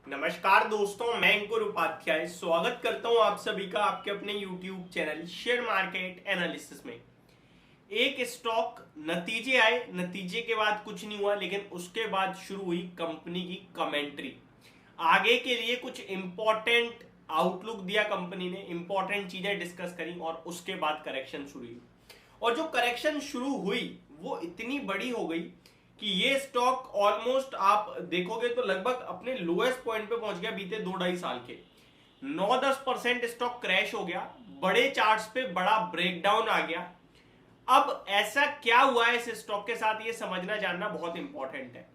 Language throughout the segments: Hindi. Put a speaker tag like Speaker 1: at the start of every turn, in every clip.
Speaker 1: नमस्कार दोस्तों, मैं अंकुर उपाध्याय स्वागत करता हूं आप सभी का आपके अपने YouTube channel share market analysis में। एक स्टॉक नतीजे आए, नतीजे के बाद कुछ नहीं हुआ, लेकिन उसके बाद शुरू हुई कंपनी की कमेंट्री। आगे के लिए कुछ इंपॉर्टेंट आउटलुक दिया कंपनी ने, इंपॉर्टेंट चीजें डिस्कस करी और उसके बाद करेक्शन शुरू हुई। और जो करेक्शन शुरू हुई वो इतनी बड़ी हो गई कि ये स्टॉक ऑलमोस्ट आप देखोगे तो लगभग अपने लोएस्ट पॉइंट पे पहुंच गया बीते 2-2.5 साल के। 9-10% स्टॉक क्रैश हो गया, बड़े चार्ट्स पे बड़ा ब्रेकडाउन आ गया। अब ऐसा क्या हुआ है इस स्टॉक के साथ, ये समझना जानना बहुत इंपॉर्टेंट है।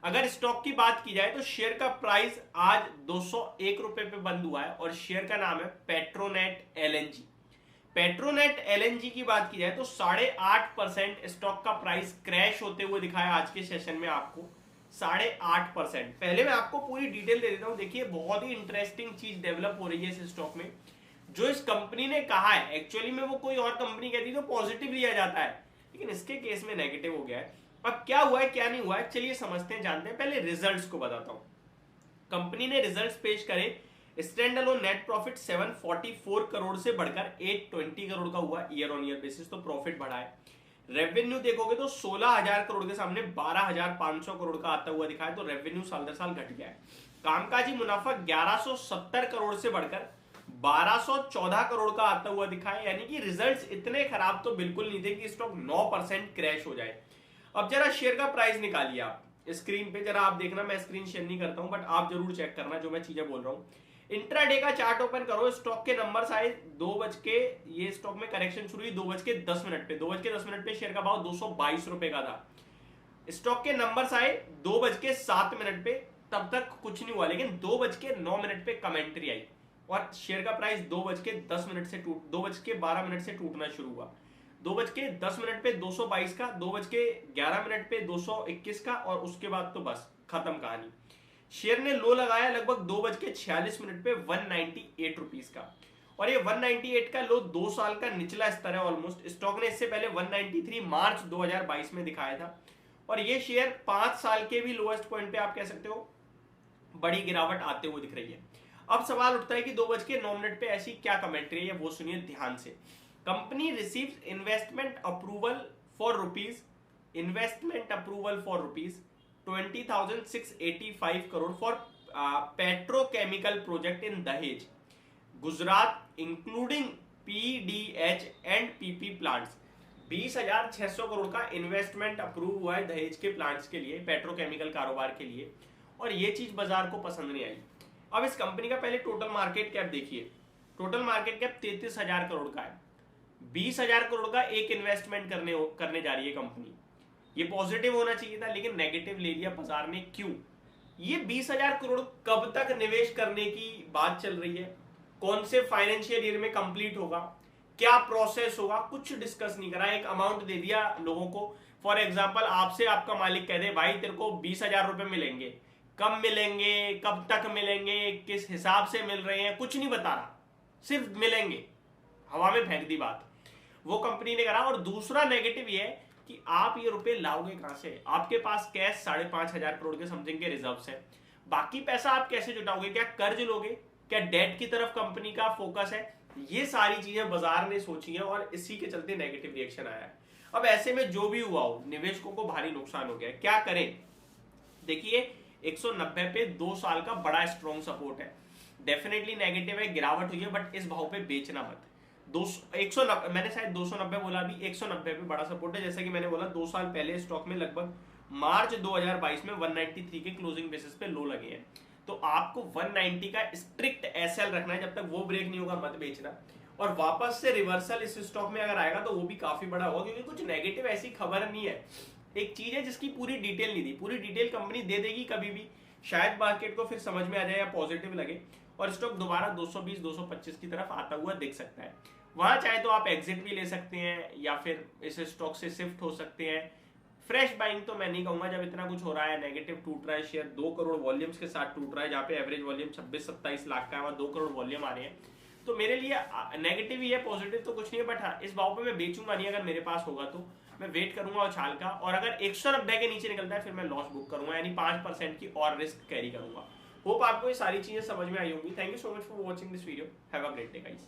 Speaker 1: अगर स्टॉक की बात की जाए तो शेयर का प्राइस आज 201 रुपए पे बंद हुआ है और शेयर का नाम है पेट्रोनेट एलएनजी। पेट्रोनेट एलएनजी की बात की जाए तो 8.5% स्टॉक का प्राइस क्रैश होते हुए दिखाया आज के सेशन में आपको। 8.5%। पहले मैं आपको पूरी डिटेल दे देता हूं। देखिए, बहुत ही इंटरेस्टिंग चीज डेवलप हो रही है इस स्टॉक में। जो इस कंपनी ने कहा है, एक्चुअली में वो कोई और कंपनी कहती तो पॉजिटिव लिया जाता है, लेकिन इसके केस में नेगेटिव हो गया है। अब क्या हुआ है क्या नहीं हुआ है, चलिए समझते हैं, जानते हैं। पहले रिजल्ट्स को बताता हूं। कंपनी ने रिजल्ट्स पेश करे। Stand alone net profit 744 crore से बढ़कर 820 करोड़ का हुआ ईयर ऑन ईयर बेसिस, तो प्रॉफिट बढ़ा है। रेवेन्यू देखोगे तो 16,000 करोड़ के सामने 12,500 करोड़ का आता हुआ दिखा है, तो रेवेन्यू साल दर साल घट गया है। कामकाजी मुनाफा 1170 करोड़ से बढ़कर 1214 करोड़ का आता हुआ दिखा है, यानी कि रिजल्ट्स इतने खराब तो बिल्कुल नहीं थे कि स्टॉक 9% क्रैश हो जाए। अब जरा शेयर का प्राइस निकालिए आप स्क्रीन पे, जरा आप देखना, मैं स्क्रीन शेयर नहीं करता हूं बट आप जरूर चेक करना जो मैं चीजें बोल रहा हूं। इंट्राडे का चार्ट ओपन करो, स्टॉक के नंबर्स आए 2 बज के, ये स्टॉक में करेक्शन शुरू हुई 2:10 पे। 2:10 पे शेयर का भाव 222 रुपए का था। स्टॉक के नंबर्स आए 2:07 पे, तब तक कुछ नहीं हुआ, लेकिन 2:09 पे कमेंट्री आई और शेयर का प्राइस 2:12 से टूटना शुरू हुआ। 2:10 पे 222 का, 2:11 पे 221 का, और उसके बाद तो बस खत्म कहानी। शेयर ने लो लगाया लगभग 2:46 पे 198 रुपीज का, और ये 198 का लो 2 साल का निचला स्तर है ऑलमोस्ट। स्टॉक ने इससे पहले 193 मार्च 2022 में दिखाया था, और ये शेयर 5 साल के भी लोएस्ट पॉइंट पे आप कह सकते हो बड़ी गिरावट आते हुए दिख रही है। अब सवाल उठता है कि 2:09 पे ऐसी क्या कमेंट्री है, वो सुनिए ध्यान से। Company receives investment approval for rupees 20,685 crore for petrochemical project in Dahej Gujarat, including PDH and PP plants. 20,600 crore का इन्वेस्टमेंट अप्रूव हुआ है दहेज के प्लांट्स के लिए, पेट्रोकेमिकल कारोबार के लिए, और ये चीज बाजार को पसंद नहीं आई। अब इस कंपनी का पहले टोटल मार्केट कैप देखिए। टोटल मार्केट कैप 33,000 करोड़ का है। 20,000 करोड़ का एक इन्वेस्टमेंट करने जा रही है कंपनी। ये पॉजिटिव होना चाहिए था, लेकिन नेगेटिव ले लिया बाजार ने। क्यों? ये 20,000 करोड़ कब तक निवेश करने की बात चल रही है, कौन से फाइनेंशियल ईयर में कंप्लीट होगा, क्या प्रोसेस होगा, कुछ डिस्कस नहीं करा। एक अमाउंट दे दिया लोगों को। फॉर एग्जाम्पल, आपसे आपका मालिक कह दे भाई तेरे को 20,000 रुपए मिलेंगे, कब मिलेंगे, कब तक मिलेंगे, किस हिसाब से मिल रहे हैं, कुछ नहीं बता रहा, सिर्फ मिलेंगे, हवा में फेंक दी बात। वो कंपनी ने करा। और दूसरा नेगेटिव ये है कि आप ये रुपए लाओगे कहां से? आपके पास कैश 5,500 करोड़ के समथिंग के रिजर्व्स है, बाकी पैसा आप कैसे जुटाओगे? क्या कर्ज लोगे? क्या डेट की तरफ कंपनी का फोकस है? ये सारी चीजें बाजार ने सोची है और इसी के चलते नेगेटिव रिएक्शन आया है। अब ऐसे में जो भी हुआ हो, निवेशकों को भारी नुकसान हो गया। क्या करें? देखिए, 190 पे 2 साल का बड़ा स्ट्रॉन्ग सपोर्ट है। डेफिनेटली नेगेटिव है, गिरावट हुई है, बट इस भाव पे बेचना मत। 190, मैंने शायद 290 बोला, अभी 190 पे बड़ा सपोर्ट है। जैसा कि मैंने बोला, 2 साल पहले स्टॉक में लगभग मार्च 2022 में 193 के क्लोजिंग बेसिस पे लो लगे हैं, तो आपको 190 का स्ट्रिक्ट एसएल रखना है। जब तक वो ब्रेक नहीं होगा मत बेचना। और वापस से रिवर्सल इस स्टॉक में अगर आएगा तो वो भी काफी बड़ा होगा, क्योंकि कुछ नेगेटिव ऐसी खबर नहीं है। एक चीज है जिसकी पूरी डिटेल नहीं दी, पूरी डिटेल कंपनी दे देगी कभी भी, शायद मार्केट को फिर समझ में आ जाए या पॉजिटिव लगे और स्टॉक दोबारा 220-225 की तरफ आता हुआ दिख सकता है। वहां चाहे तो आप एग्जिट भी ले सकते हैं या फिर इस स्टॉक से शिफ्ट हो सकते हैं। फ्रेश बाइंग तो मैं नहीं कहूंगा, जब इतना कुछ हो रहा है, नेगेटिव टूट रहा है, शेयर 2 करोड़ वॉल्यूम्स के साथ टूट रहा है, जहां पे एवरेज वॉल्यूम 26-27 लाख का है, वहां 2 करोड़ वॉल्यूम आ रहे हैं, तो मेरे लिए नेगेटिव ही है, पॉजिटिव तो कुछ नहीं है। बट हाँ, इस भाव पे मैं बेचूंगा नहीं, अगर मेरे पास होगा तो मैं वेट करूंगा उछाल का, और अगर 190 के नीचे निकलता है फिर मैं लॉस बुक करूंगा, यानी 5% की और रिस्क कैरी करूंगा। होप आपको ये सारी चीजें समझ में आई होंगी। Thank you so much for watching this video. Have a great day guys.